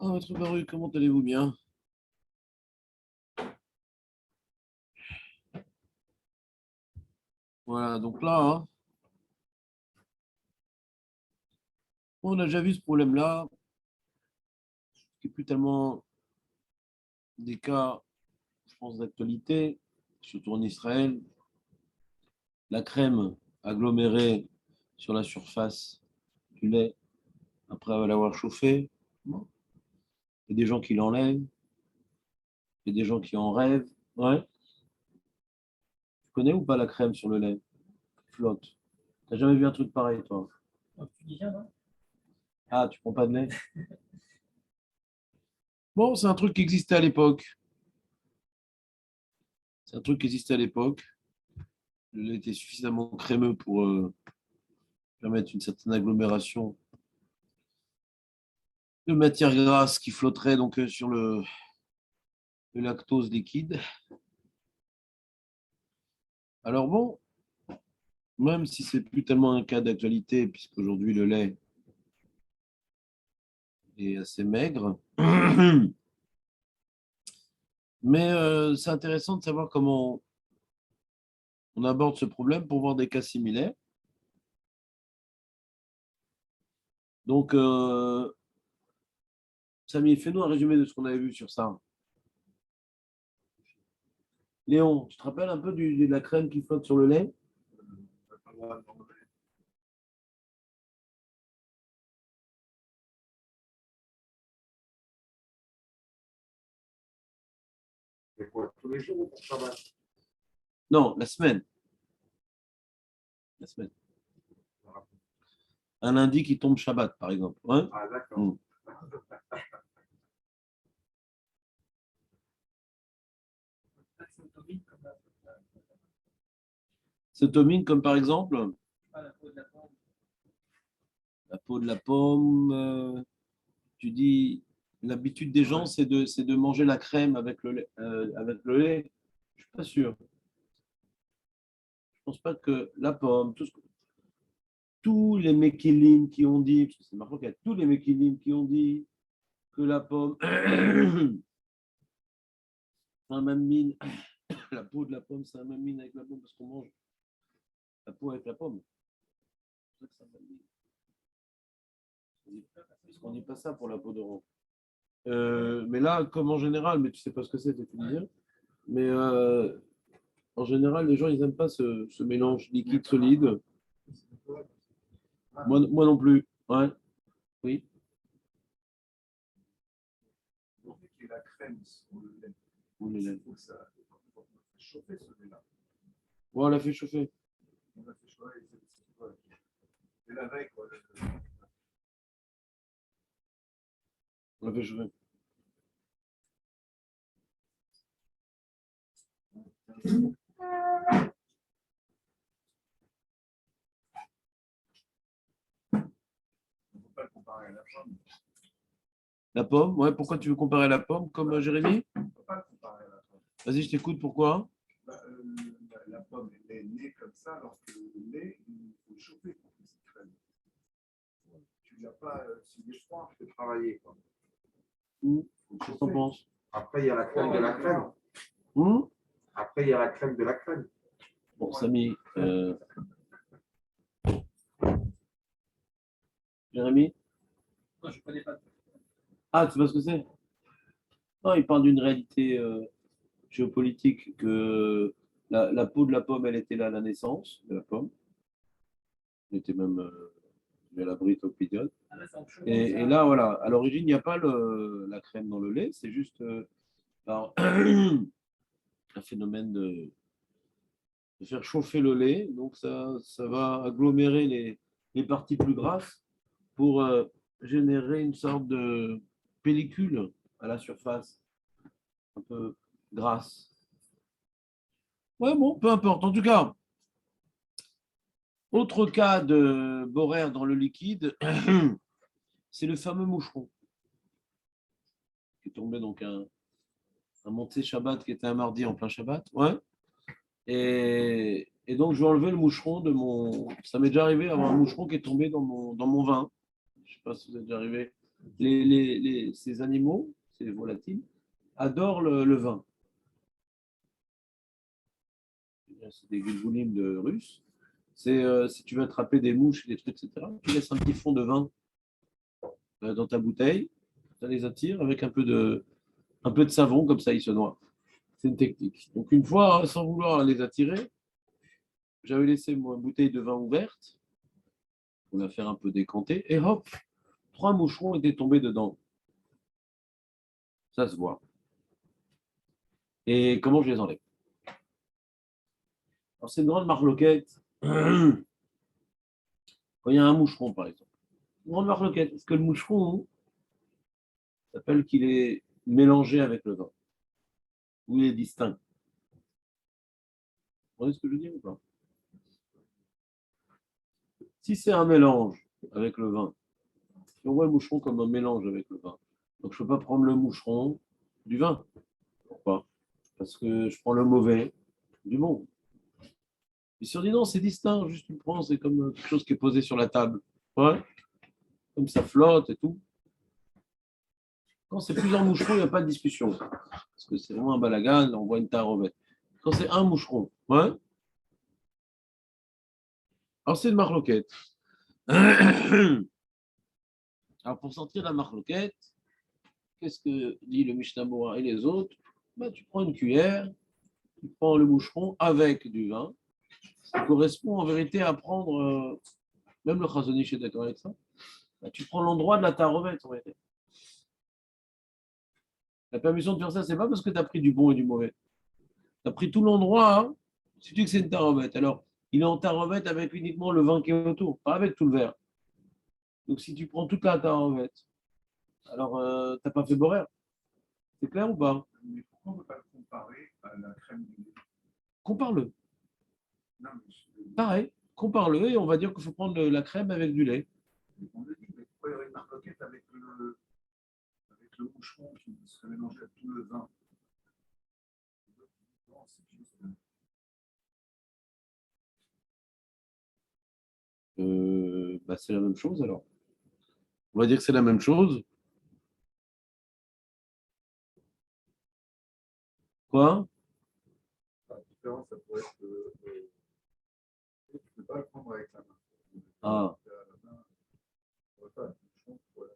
Ah, Maître Baru, comment allez-vous bien? Voilà, donc là, on a déjà vu ce problème-là, qui n'est plus tellement des cas, je pense, d'actualité, surtout en Israël. La crème agglomérée sur la surface du lait après l'avoir chauffé. Bon. Il y a des gens qui l'enlèvent, il y a des gens qui en rêvent. Ouais. Tu connais ou pas la crème sur le lait? Flotte. T'as jamais vu un truc pareil, toi? Ah, tu prends pas de lait? Bon, c'est un truc qui existait à l'époque. C'est un truc qui existait à l'époque. Le lait était suffisamment crémeux pour permettre une certaine agglomération de matière grasse qui flotterait donc sur le lactose liquide. Alors bon, même si c'est plus tellement un cas d'actualité, puisqu'aujourd'hui le lait est assez maigre, mais c'est intéressant de savoir comment on aborde ce problème pour voir des cas similaires. Donc, Samy, fais-nous un résumé de ce qu'on avait vu sur ça. Léon, tu te rappelles un peu de la crème qui flotte sur le lait? C'est quoi, tous les jours ou pour Shabbat? Non, la semaine. La semaine. Un lundi qui tombe Shabbat, par exemple. Ouais. Ah, d'accord. Mm. Cétomine, comme par exemple la peau de la pomme. Tu dis, l'habitude des gens, c'est de manger la crème avec le lait. Avec le lait. Je suis pas sûr. Je pense pas que la pomme, tous les Mekilim qui ont dit, parce que c'est marrant qu'il y a tous les Mekilim qui ont dit que la pomme, c'est un même mine, la peau de la pomme, c'est un même mine avec la pomme, parce qu'on mange la peau avec la pomme. C'est ça que c'est un même mine. Parce qu'on dit pas ça pour la peau d'orange. Mais là, comme en général, mais tu sais pas ce que c'est, tu me dire. Mais en général, les gens, ils n'aiment pas ce mélange liquide-solide. Moi non plus. Ouais. Oui. On dit qu'il y a la crème sur le lait. On est là. Il faut que ça faut chauffer ce lait-là. Ouais, on l'a fait chauffer. On a fait chauffer, c'est la veille, quoi. On l'a fait chauffer. On ne peut pas le comparer à la pomme. La pomme, ouais, pourquoi tu veux comparer la pomme comme Jérémy? On ne peut pas le comparer à la pomme. Vas-y, je t'écoute, pourquoi? Bah, la pomme, elle est née comme ça, alors que le lait, il faut le chauffer pour que ça crème. Tu ne l'as pas, c'est des froids, tu peux travailler, quoi. Qu'est-ce que t'en penses? Après, il y a la crème de la crème. Après, il y a la crème de la crème. Bon, Samy, Jérémy? Non, je ne connais pas. Ah, tu sais pas ce que c'est? Non, il parle d'une réalité géopolitique que la peau de la pomme, elle était là à la naissance de la pomme. Elle était même à l'abri topidiote. Et là, voilà, à l'origine, il n'y a pas la crème dans le lait, c'est juste par un phénomène de faire chauffer le lait. Donc, ça va agglomérer les parties plus grasses pour générer une sorte de pellicule à la surface, un peu grasse. Ouais, bon, peu importe. En tout cas, autre cas de boraire dans le liquide, c'est le fameux moucheron qui est tombé donc un monté Shabbat qui était un mardi en plein Shabbat. Ouais. Et donc, je vais enlever le moucheron Ça m'est déjà arrivé d'avoir un moucheron qui est tombé dans mon vin. Je ne sais pas si vous êtes déjà arrivé Ces animaux, ces volatiles, adorent le vin. C'est des gulgoulim de russes. C'est si tu veux attraper des mouches, des trucs, etc., tu laisses un petit fond de vin dans ta bouteille, ça les attire avec un peu de savon, comme ça ils se noient. C'est une technique. Donc une fois, sans vouloir les attirer, j'avais laissé ma bouteille de vin ouverte, on la faire un peu décanter, et hop, 3 moucherons étaient tombés dedans. Ça se voit. Et comment je les enlève? Alors c'est une grande marloquette. Quand il y a un moucheron, par exemple. Une grande marloquette, parce que le moucheron s'appelle qu'il est mélangé avec le vin, ou il est distinct. Vous voyez ce que je veux dire ou pas? Si c'est un mélange avec le vin, si on voit le moucheron comme un mélange avec le vin, donc je ne peux pas prendre le moucheron du vin. Pourquoi? Parce que je prends le mauvais du bon. Et si on dit non, c'est distinct, juste tu le prends, c'est comme quelque chose qui est posé sur la table. Ouais, comme ça flotte et tout. Quand c'est plusieurs moucherons, il n'y a pas de discussion. Parce que c'est vraiment un balagan, on voit une tarovette. Quand c'est un moucheron, ouais, alors c'est une marloquette. Alors pour sortir la marloquette, qu'est-ce que dit le Mishnah Moura et les autres? Ben, tu prends une cuillère, tu prends le moucheron avec du vin. Ça correspond en vérité à prendre, même le Chazonich est d'accord avec ça, ben, tu prends l'endroit de la tarovette en vérité. La permission de faire ça, c'est pas parce que tu as pris du bon et du mauvais. Tu as pris tout l'endroit, hein, si tu dis que c'est une tarovette. Alors, il est en tarovette avec uniquement le vin qui est autour, pas avec tout le verre. Donc, si tu prends toute la tarovette, alors tu n'as pas fait boire. C'est clair ou pas? Mais pourquoi on ne peut pas le comparer à la crème du lait? Compare-le. Non, mais Pareil, compare-le et on va dire qu'il faut prendre la crème avec du lait. on le dit, mais pourquoi il y aurait une marloquette avec le moucheron qui serait mélangé à tout le vin? Non, c'est juste. Bah, c'est la même chose alors. On va dire que c'est la même chose. Quoi? La différence, ça pourrait être tu ne peux pas le prendre avec la main. Ah. La main, pas, le moucheron, voilà.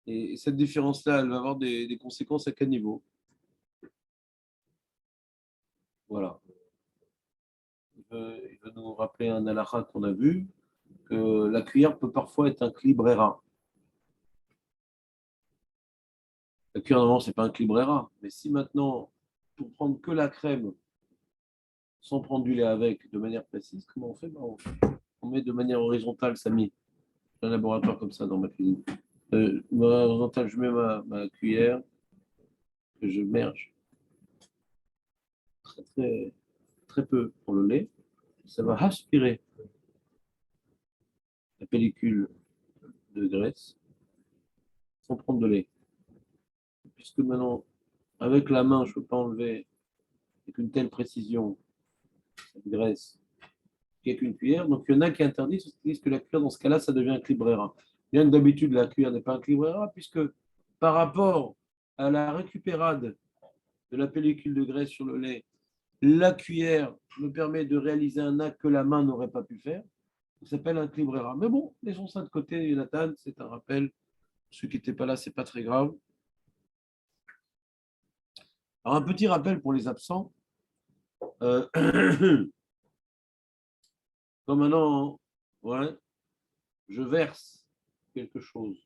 Et cette différence-là, elle va avoir des conséquences à quel niveau? Voilà. Il veut nous rappeler un halakha qu'on a vu, que la cuillère peut parfois être un clibrera. La cuillère, normalement, ce n'est pas un clibrera. Mais si maintenant, pour prendre que la crème, sans prendre du lait avec, de manière précise, comment on fait? Ben, on met de manière horizontale, Samy. J'ai un laboratoire comme ça dans ma cuisine. Horizontale, je mets ma cuillère, que je merge très, très, très peu pour le lait. Ça va aspirer la pellicule de graisse sans prendre de lait. Puisque maintenant, avec la main, je ne peux pas enlever avec une telle précision cette graisse qu'avec une cuillère. Donc, il y en a qui interdisent, qui disent que la cuillère, dans ce cas-là, ça devient un clibrera. Bien que d'habitude, la cuillère n'est pas un clibrera, puisque par rapport à la récupérade de la pellicule de graisse sur le lait, la cuillère me permet de réaliser un acte que la main n'aurait pas pu faire. Ça s'appelle un clibrera. Mais bon, laissons ça de côté, Jonathan, c'est un rappel. Ceux qui n'étaient pas là, c'est pas très grave. Alors, un petit rappel pour les absents. Euh, Comme maintenant, ouais, je verse quelque chose.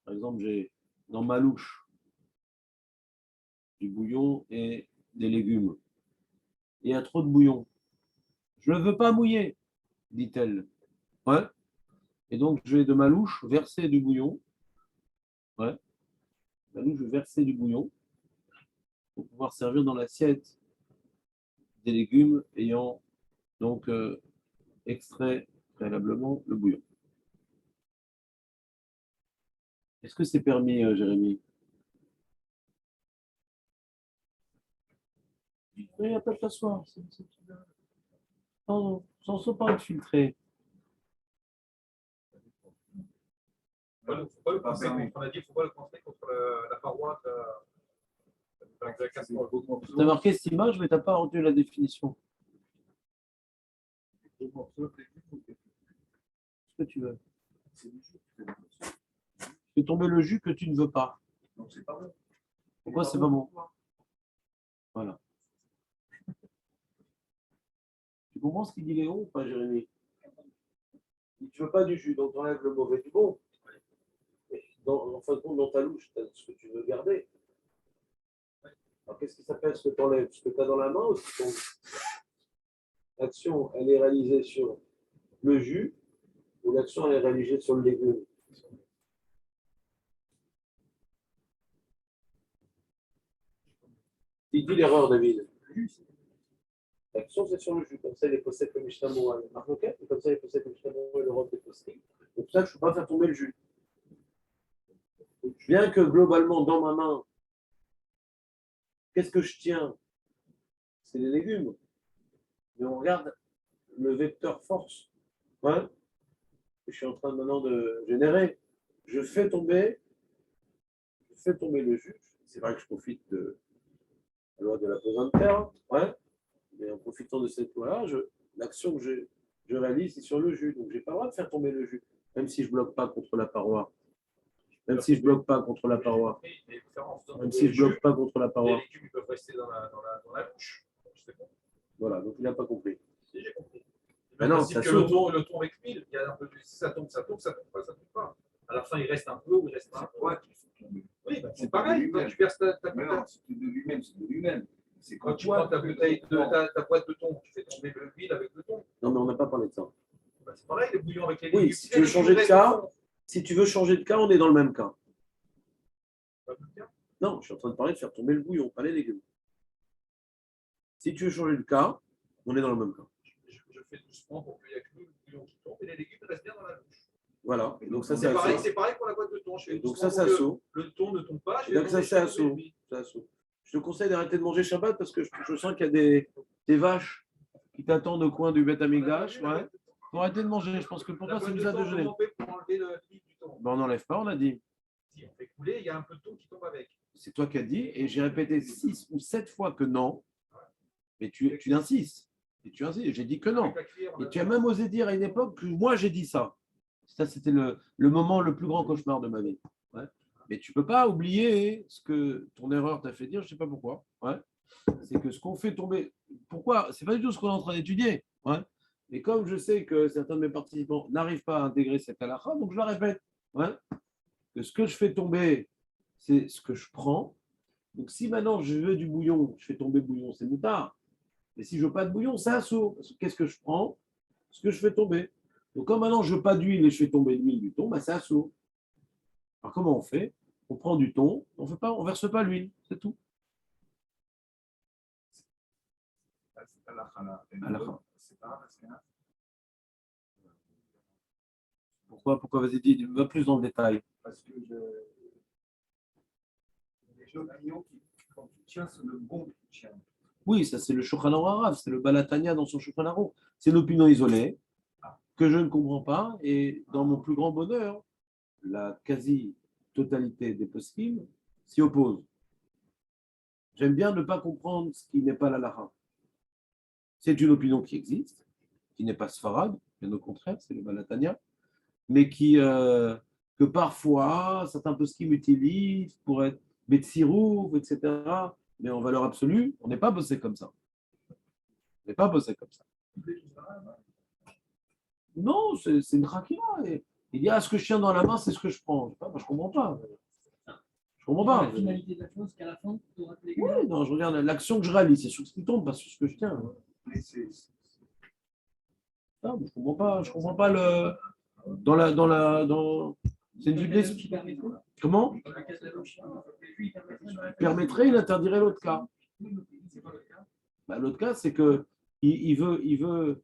Par exemple, j'ai dans ma louche du bouillon et des légumes. Il y a trop de bouillon. Je ne veux pas mouiller, dit-elle. Ouais. Et donc, je vais de ma louche verser du bouillon. Ouais. Ma louche, je vais verser du bouillon pour pouvoir servir dans l'assiette des légumes ayant donc extrait préalablement le bouillon. Est-ce que c'est permis, Jérémy? Oui, il n'y a pas de t'asseoir. Non, non, sans pas être filtré. faut pas le coincer contre, on a dit, il ne faut pas le coincer contre la paroi de la casserole. Tu as marqué cette image, mais tu n'as pas retenu la définition. Ce que tu veux. Tu fais tomber le jus que tu ne veux pas. Donc, c'est pas bon. Pourquoi c'est pas bon? Voilà. Tu comprends ce qu'il dit Léon ou pas, Jérémy? Tu ne veux pas du jus, donc tu enlèves le mauvais du bon. En fin de compte, dans ta louche, tu as ce que tu veux garder. Alors, qu'est-ce qui s'appelle ce que tu enlèves? Ce que tu as dans la main ou ce que l'action, elle est réalisée sur le jus ou l'action, elle est réalisée sur le légume? Il dit l'erreur, David. L'action, c'est sur le jus. Comme ça, il est possède comme Mishnah Moura et Marcoquet. Et comme ça, il est possède comme Mishnah Moura et l'Europe est posté. Donc, ça, je ne peux pas faire tomber le jus. Bien que globalement, dans ma main, qu'est-ce que je tiens? C'est les légumes. Mais on regarde le vecteur force. Ouais. Je suis en train maintenant de générer. Je fais tomber le jus. C'est vrai que je profite de la loi de la pesante de terre. Ouais. Mais en profitant de cette loi-là, l'action que je réalise, c'est sur le jus. Donc, je n'ai pas le droit de faire tomber le jus, même si je ne bloque pas contre la paroi. Même si je ne bloque pas contre la paroi. Même si je ne bloque pas contre la paroi. Les légumes peuvent rester dans la bouche. Voilà, donc il n'a pas compris. Si, j'ai compris. Non, c'est que le thon avec l'huile, il y a un peu de... Si ça tombe, ça tombe, ça tombe pas, ça tombe pas. À la fin, il reste un peu ou il reste un peu. Oui, bah, c'est pareil. Quand tu verses ta Mais non, c'est de lui-même, c'est de lui-même. C'est quand tu prends ta bouteille, ta boîte de thon, tu fais tomber l'huile avec le thon. Non, mais on n'a pas parlé de ça. Bah, c'est pareil, les bouillons avec les légumes. Oui, si tu veux changer de cas, on est dans le même cas. Non, je suis en train de parler de faire tomber le bouillon, pas les légumes. Si tu veux changer de cas, on est dans le même cas. Je fais doucement pour qu'il n'y ait que le bouillon qui tombe et les légumes restent bien dans la bouche. Voilà. Donc ça, c'est pareil pour la boîte de thon. Donc ça, c'est assaut. Le thon ne tombe pas. Donc ça, c'est assaut. Je te conseille d'arrêter de manger Shabbat parce que je sens qu'il y a des vaches qui t'attendent au coin du Beth Amikdash. Ouais. Faut arrêter de manger. Je pense que pour toi, c'est bizarre de jeûner. On n'enlève pas, on a dit. Si on fait couler, il y a un peu de thon qui tombe avec. C'est toi qui as dit, et j'ai répété 6 ou 7 fois que non. Mais tu insistes. Et tu insistes. J'ai dit que non. Et tu as même osé dire à une époque que moi j'ai dit ça. Ça, c'était le moment le plus grand cauchemar de ma vie. Ouais. Mais tu ne peux pas oublier ce que ton erreur t'a fait dire, je ne sais pas pourquoi. Ouais. C'est que ce qu'on fait tomber. Pourquoi? Ce n'est pas du tout ce qu'on est en train d'étudier. Ouais. Mais comme je sais que certains de mes participants n'arrivent pas à intégrer cette halakha, donc je la répète. Ouais. Que ce que je fais tomber, c'est ce que je prends. Donc, si maintenant je veux du bouillon, je fais tomber le bouillon, c'est moutard. Mais si je veux pas de bouillon, c'est assaut. Qu'est-ce que je prends? Ce que je fais tomber. Donc, comme maintenant je veux pas d'huile et je fais tomber l'huile du thon, c'est assaut. Alors, comment on fait? On prend du thon, on verse pas l'huile, c'est tout. Pourquoi vas-y, dis, va plus dans le détail. Parce que les opinions quand tu tiens, c'est le bon que tu tiens. Oui, ça c'est le Shulchan Aruch Harav, c'est le Balatania dans son Shulchan Aruch. C'est l'opinion isolée que je ne comprends pas. Et dans mon plus grand bonheur, la quasi-totalité des poskim s'y oppose. J'aime bien ne pas comprendre ce qui n'est pas la Lara. C'est une opinion qui existe, qui n'est pas sfarad, bien au contraire, c'est le Balatania, mais que parfois, certains poskim utilisent pour être Betsirou, etc. Mais en valeur absolue, on n'est pas bossé comme ça. On n'est pas bossé comme ça. Non, c'est une rakira. Il dit, ce que je tiens dans la main, c'est ce que je prends. Je ne comprends pas. Je comprends pas. La finalité de la chose, qu'à la fin, tu auras les Oui, non, je regarde l'action que je réalise, c'est sur ce qui tombe, pas sur ce que je tiens. Non, je ne comprends pas le. C'est une Bible. Comment? Il permettrait, il interdirait l'autre cas. L'autre cas, c'est que il veut,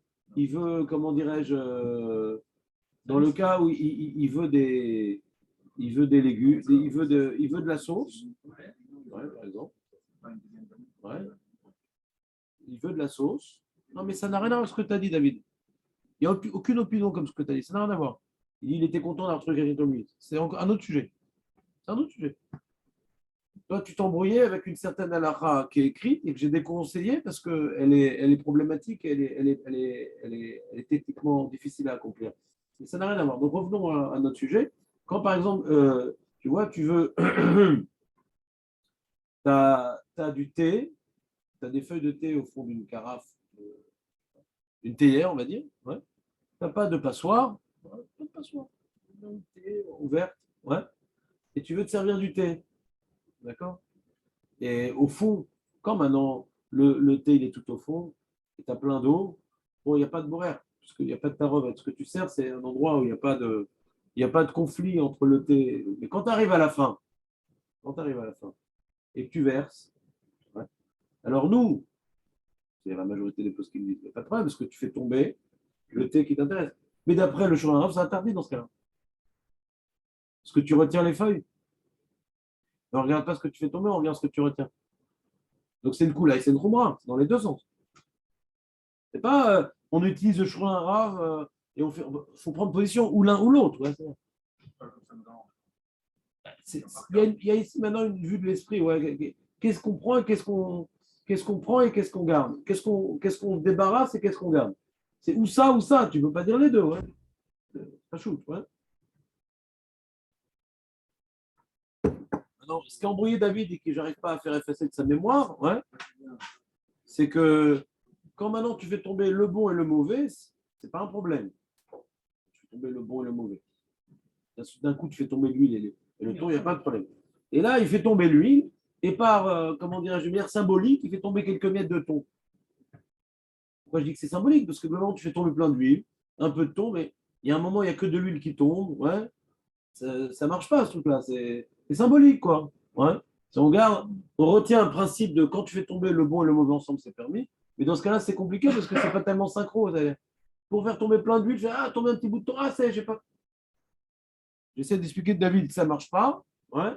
comment dirais-je, dans le cas où il veut des légumes, il veut de la sauce, ouais, par exemple. Ouais. Il veut de la sauce. Non, mais ça n'a rien à voir avec ce que tu as dit, David. Il n'y a aucune opinion comme ce que tu as dit. Ça n'a rien à voir. Il était content d'avoir trouvé quelqu'un comme lui. C'est encore un autre sujet. C'est un autre sujet. Toi, tu t'embrouillais avec une certaine halakha qui est écrite et que j'ai déconseillée parce qu'elle est problématique, elle est techniquement difficile à accomplir. Mais ça n'a rien à voir. Donc revenons à notre sujet. Quand par exemple, tu vois, tu veux, tu as, du thé, tu as des feuilles de thé au fond d'une carafe, une théière, on va dire. Ouais. Tu n'as pas de passoire. Ouais, pas de passoire. Une thé ouverte. Ouais. Et tu veux te servir du thé. D'accord. Et au fond, quand maintenant le thé il est tout au fond, et tu as plein d'eau, bon, il n'y a pas de boraire, parce qu'il n'y a pas de tarovet. Ce que tu sers, c'est un endroit où il y a pas de conflit entre le thé. Mais quand tu arrives à la fin, quand tu arrives à la fin, et que tu verses, ouais, alors nous, c'est la majorité des postes qui me disent, il n'y a pas de problème, parce que tu fais tomber le thé qui t'intéresse. Mais d'après le Shulchan Aruch, c'est interdit dans ce cas-là. Parce que tu retiens les feuilles. On ne regarde pas ce que tu fais tomber, on regarde ce que tu retiens. Donc c'est le coup là, et c'est le khumra, c'est dans les deux sens. C'est pas on utilise le chemin rave et on fait. Faut prendre position ou l'un ou l'autre. Ouais, il y a ici maintenant une vue de l'esprit. Ouais. Qu'est-ce qu'on prend et qu'est-ce qu'on prend et qu'est-ce qu'on garde? Qu'est-ce qu'on débarrasse et qu'est-ce qu'on garde? C'est ou ça ou ça. Tu ne peux pas dire les deux. Ouais. Ça shoot, ouais. Maintenant, ce qui a embrouillé David et que j'arrive pas à faire effacer de sa mémoire, ouais, c'est que quand maintenant tu fais tomber le bon et le mauvais, c'est pas un problème. Tu fais tomber le bon et le mauvais. D'un coup, tu fais tomber l'huile et le thon, il n'y a pas de problème. Et là, il fait tomber l'huile, et par, comment dirais-je, de manière symbolique, il fait tomber quelques miettes de thon. Pourquoi je dis que c'est symbolique? Parce que globalement, tu fais tomber plein d'huile, un peu de thon, mais il y a un moment, il n'y a que de l'huile qui tombe. Ouais. Ça ne marche pas, ce truc-là. C'est symbolique, quoi. Ouais. Si on regarde, on retient un principe de quand tu fais tomber le bon et le mauvais ensemble, c'est permis. Mais dans ce cas-là, c'est compliqué parce que c'est pas tellement synchro. Pour faire tomber plein d'huile, je fais tomber un petit bout de thon, j'ai pas. J'essaie d'expliquer de David que ça ne marche pas, ouais,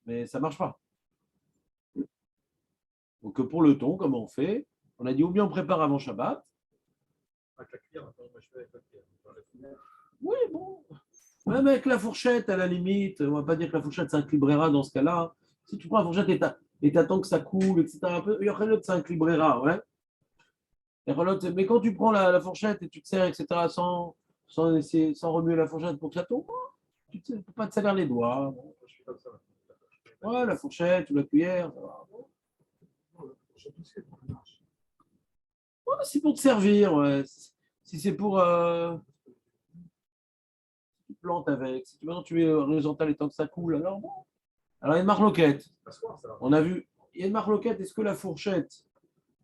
mais ça ne marche pas. Donc pour le thon, comment on fait? On a dit ou bien on prépare avant Shabbat. Avec la cuillère, maintenant, moi je fais avec la cuillère. Oui, bon. Même avec la fourchette, à la limite, on ne va pas dire que la fourchette c'est un clibrera dans ce cas-là. Si tu prends la fourchette et t'attends que ça coule, etc. C'est un clibrera, ouais. Mais quand tu prends la fourchette et tu te sers, etc., sans remuer la fourchette pour que ça tombe, tu ne peux pas te salir les doigts. Bon. Je fais comme ça. Ouais, la fourchette ou la cuillère, ça va. Ouais, c'est pour te servir, ouais. Si c'est pour tu plantes avec, si tu, maintenant tu mets horizontal et tant que ça coule, alors bon. Alors il y a une marloquette. On a vu, il y a une marloquette, est-ce que la fourchette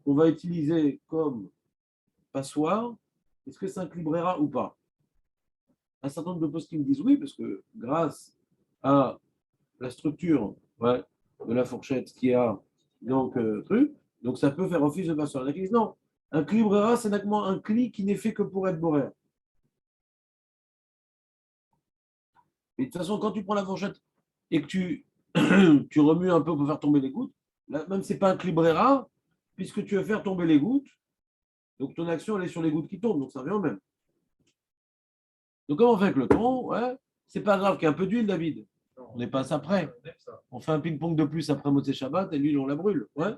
qu'on va utiliser comme passoire, est-ce que c'est un clibrera ou pas? Un certain nombre de postes qui me disent oui, parce que grâce à la structure, ouais, de la fourchette qui a donc truc, donc ça peut faire office de passoire. Il y en a qui disent non, un clibrera, c'est uniquement un cli qui n'est fait que pour être boraire. Et de toute façon, quand tu prends la fourchette et que tu remues un peu pour faire tomber les gouttes, là, même si ce n'est pas un clibrera, puisque tu veux faire tomber les gouttes, donc ton action elle est sur les gouttes qui tombent, donc ça revient au même. Donc comment on fait avec le thon? Ouais, c'est pas grave qu'il y ait un peu d'huile, David. On n'est pas après. On fait un ping-pong de plus après Motzei Shabbat et l'huile, on la brûle. Ouais.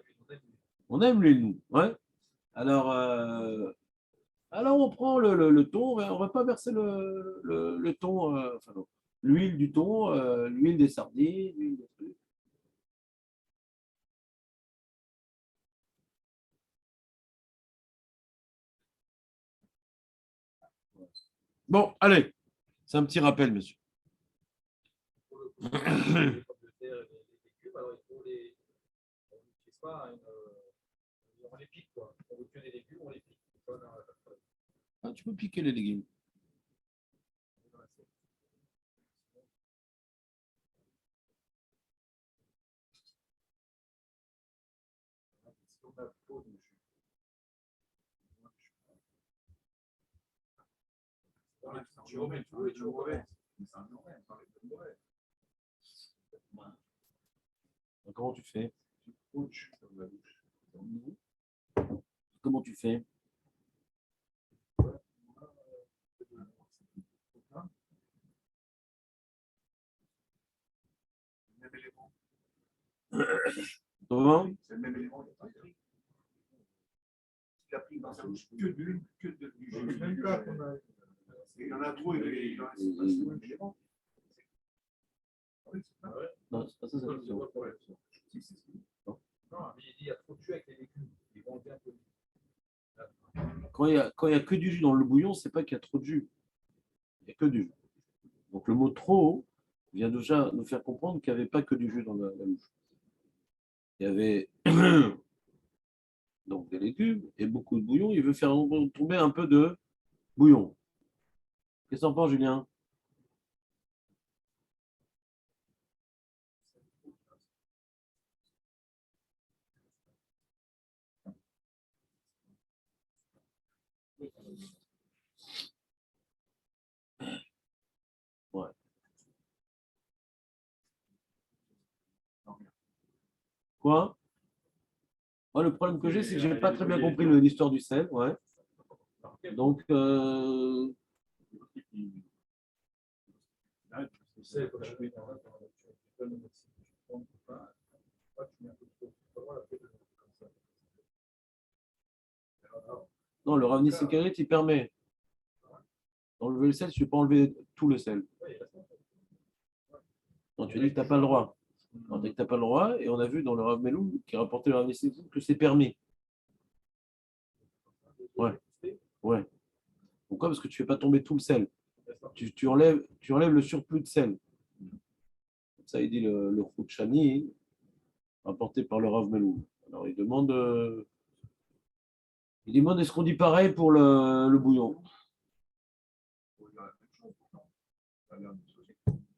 On aime l'huile, nous. Ouais. Alors, on prend le thon, on ne va pas verser le thon, enfin, l'huile du thon, l'huile des sardines, l'huile des trucs. Bon, allez, c'est un petit rappel, monsieur. Les pommes de terre et les légumes, alors il faut les. On n'utilise pas on les pique, quoi. On veut que des légumes, on les pique. Ah, tu peux piquer les légumes. Tu remets tout et tu remets. Comment tu fais? Comment tu fais? Comment? C'est le même élément, il n'y a pas de gris. Il a pris dans sa bouche que du jus. Même pas qu'on a. Et il y en a trop, il en a c'est pas le même élément. Oui, c'est ça. Non, c'est pas ça, C'est ça. pas le problème, ça. Si, si, si. Non, mais il dit il y a trop de jus avec les légumes. Ils vont bien un peu. Quand il y a que du jus dans le bouillon, c'est pas qu'il y a trop de jus. Il n'y a que du jus. Donc le mot trop vient déjà nous faire comprendre qu'il n'y avait pas que du jus dans la louche. Il y avait donc des légumes et beaucoup de bouillon. Il veut faire tomber un peu de bouillon. Qu'est-ce que t'en penses, Julien? Ouais. Quoi? Moi, le problème que j'ai, c'est que je n'ai pas très bien compris l'histoire du sel. Ouais. Donc, Tu sais, quand je suis dans tu donnes si tu prends pas, tu mets un peu trop. Tu peux voir la tête comme ça. non, le Rav Nissim Karet, il permet d'enlever le sel, tu ne peux pas enlever tout le sel. Non, tu as dit que tu n'as pas le droit. On a dit que tu n'as pas le droit, et on a vu dans le Rav Melou, qui rapportait le Rav Nissim, que c'est permis. Ouais. Ouais. Pourquoi? Parce que tu ne fais pas tomber tout le sel. Tu enlèves le surplus de sel. Ça, il dit le Khouchani, rapporté par le Rav Melou. Alors, il demande est-ce qu'on dit pareil pour le bouillon?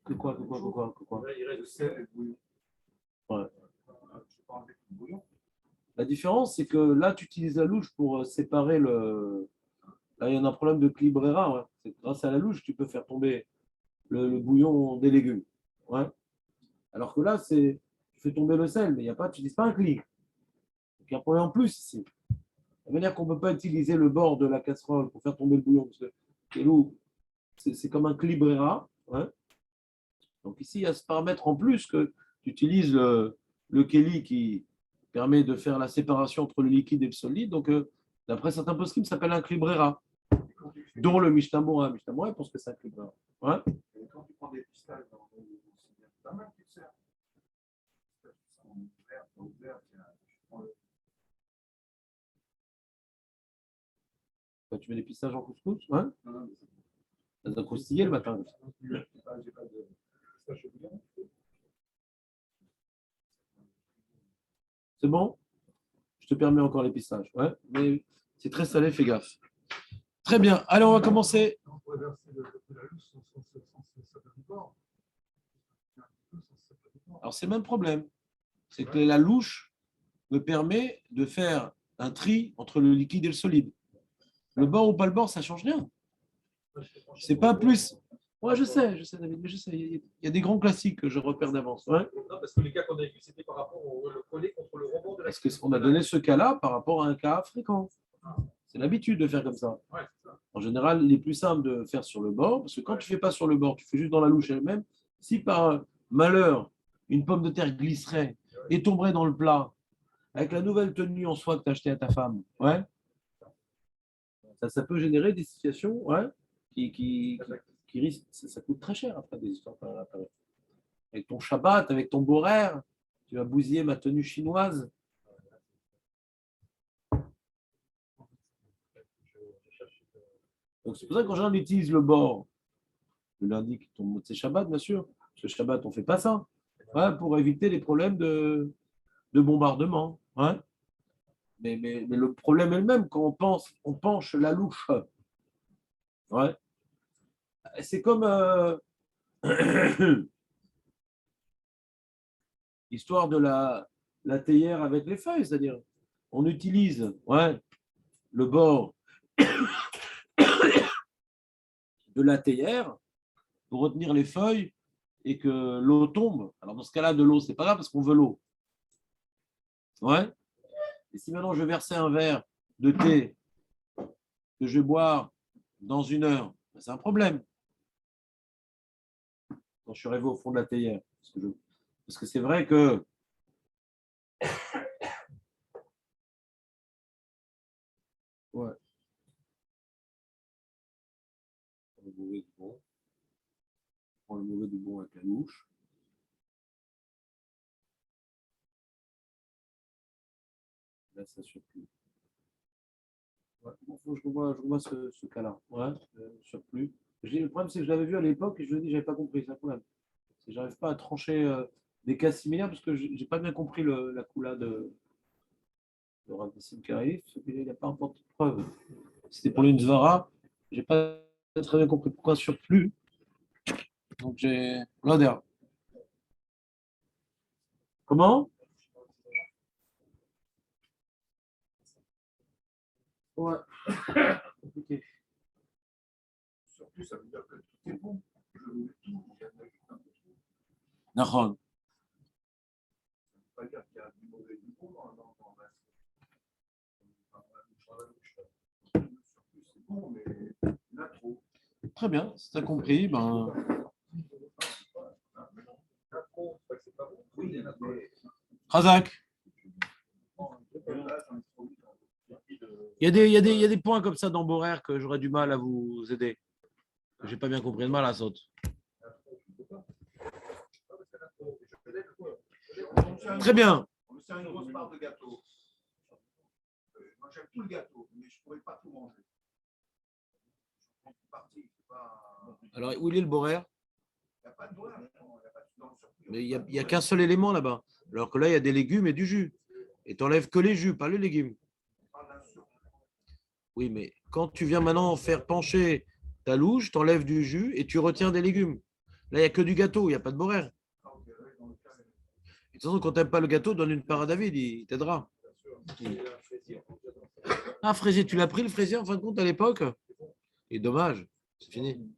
Que quoi? Il reste Le sel et le bouillon. Ouais. Je peux pas enlever le bouillon. La différence, c'est que là, tu utilises la louche pour séparer le. Là, il y en a un problème de clibrera. Ouais. C'est grâce à la louche, tu peux faire tomber le bouillon des légumes. Ouais. Alors que là, tu fais tomber le sel, mais il y a pas, tu n'utilises pas un cli. Donc, il y a un problème en plus ici. De manière qu'on ne peut pas utiliser le bord de la casserole pour faire tomber le bouillon, parce que c'est comme un clibrera. Ouais. Donc ici, il y a ce paramètre en plus que tu utilises le Kelly qui permet de faire la séparation entre le liquide et le solide. Donc, d'après certains poskim, ça s'appelle un clibrera, dont le Mishnah-Mora. Mishnah-Mora pense que c'est un clibrera. Ouais. Et quand tu prends des pistaches dans l'eau, c'est pas mal que tu sers. Quand tu mets des pistaches en couscous, ouais. Ça doit croustiller le matin. C'est bon? Je te permets encore les pistaches. Ouais. Mais c'est très salé, fais gaffe. Très bien. Allez, on va commencer. On pourrait verser la louche sans sapin du bord. Alors, c'est le même problème. C'est que la louche me permet de faire un tri entre le liquide et le solide. Le bord ou pas le bord, ça ne change rien. C'est pas plus. Ouais, je sais, David, mais je sais. Il y a des grands classiques que je repère d'avance. Ouais. Non, parce que les cas qu'on a vu, c'était par rapport au collet contre le rebond de la. Est-ce qu'on a donné ce cas-là par rapport à un cas fréquent? C'est l'habitude de faire comme ça. Ouais, c'est ça. En général, il est plus simple de faire sur le bord, parce que quand tu ne fais pas sur le bord, tu fais juste dans la louche elle-même. Si par malheur, une pomme de terre glisserait et tomberait dans le plat, avec la nouvelle tenue en soie que tu as achetée à ta femme, ouais, ça peut générer des situations ouais, qui risquent. Ça coûte très cher après des histoires pareilles. Avec ton Shabbat, avec ton boraire, tu vas bousiller ma tenue chinoise. Donc c'est pour ça que quand on utilise le bord, le lundi, c'est Shabbat, bien sûr. Parce que Shabbat, on ne fait pas ça. Ouais, pour éviter les problèmes de bombardement. Ouais. Mais le problème est le même quand on penche la louche. Ouais. C'est comme l'histoire de la théière avec les feuilles, c'est-à-dire on utilise ouais, le bord de la théière pour retenir les feuilles et que l'eau tombe. Alors dans ce cas-là, de l'eau, c'est pas grave parce qu'on veut l'eau. Ouais. Et si maintenant je versais un verre de thé que je vais boire dans 1 heure, c'est un problème. Quand je suis arrivé au fond de la théière. Parce que c'est vrai que Ouais. Le mauvais du bon. Je prends le mauvais du bon avec la louche. Là, ça surplus. Ouais, bon, je revois ce cas-là. Ouais, surplus. Le problème, c'est que je l'avais vu à l'époque et je lui ai dit, j'avais pas compris. C'est un problème. J'arrive pas à trancher des cas similaires parce que j'ai pas bien compris la coula de Ravissime Karif. Il n'a pas apporté de preuve. C'était pour l'Unsvara. J'ai pas très bien compris pourquoi surplus. Donc j'ai. L'odeur. Comment? Ouais. Compliqué. Surtout, ça veut dire que tout est bon. Je mets tout, il y en a juste un peu trop. Nahon. Ça veut pas dire qu'il y a du mauvais du bon dans la surtout, c'est bon, mais il y en a trop. Très bien, si tu as compris, ben. Oui, mais Razak. là, j'en ai trop mis dans Il y a des points comme ça dans Borer que j'aurais du mal à vous aider. J'ai pas bien compris le mal à saute. Très bien. On me sert une grosse part de gâteau. Moi, j'aime tout le gâteau, mais je ne pourrais pas tout manger. Je prends une partie, c'est pas... Alors, où il est le Borer? Il n'y a pas de doigt, il n'y a pas de dans le surplus. Mais il n'y a qu'un seul élément là-bas. Alors que là, il y a des légumes et du jus. Et tu n'enlèves que les jus, pas les légumes. On parle d'un surplus. Oui, mais quand tu viens maintenant faire pencher ta louche, tu enlèves du jus et tu retiens des légumes. Là, il n'y a que du gâteau, il n'y a pas de Borer. Ah, ok, ouais, dans le cas, De toute façon, quand tu n'aimes pas le gâteau, donne une part à David, il t'aidera. Ah, fraisier, tu l'as pris le fraisier en fin de compte à l'époque? Et dommage, c'est fini.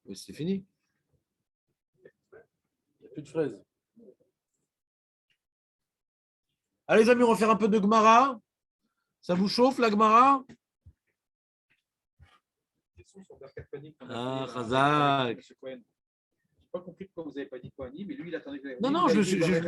Mais c'est fini. Il n'y a plus de fraises. Allez les amis, on va faire un peu de Gemara. Ça vous chauffe la Gemara? Ah, Razak. J'ai pas compris pourquoi vous n'avez pas dit Kohanim, mais lui, il attendait que Non, non, je suis.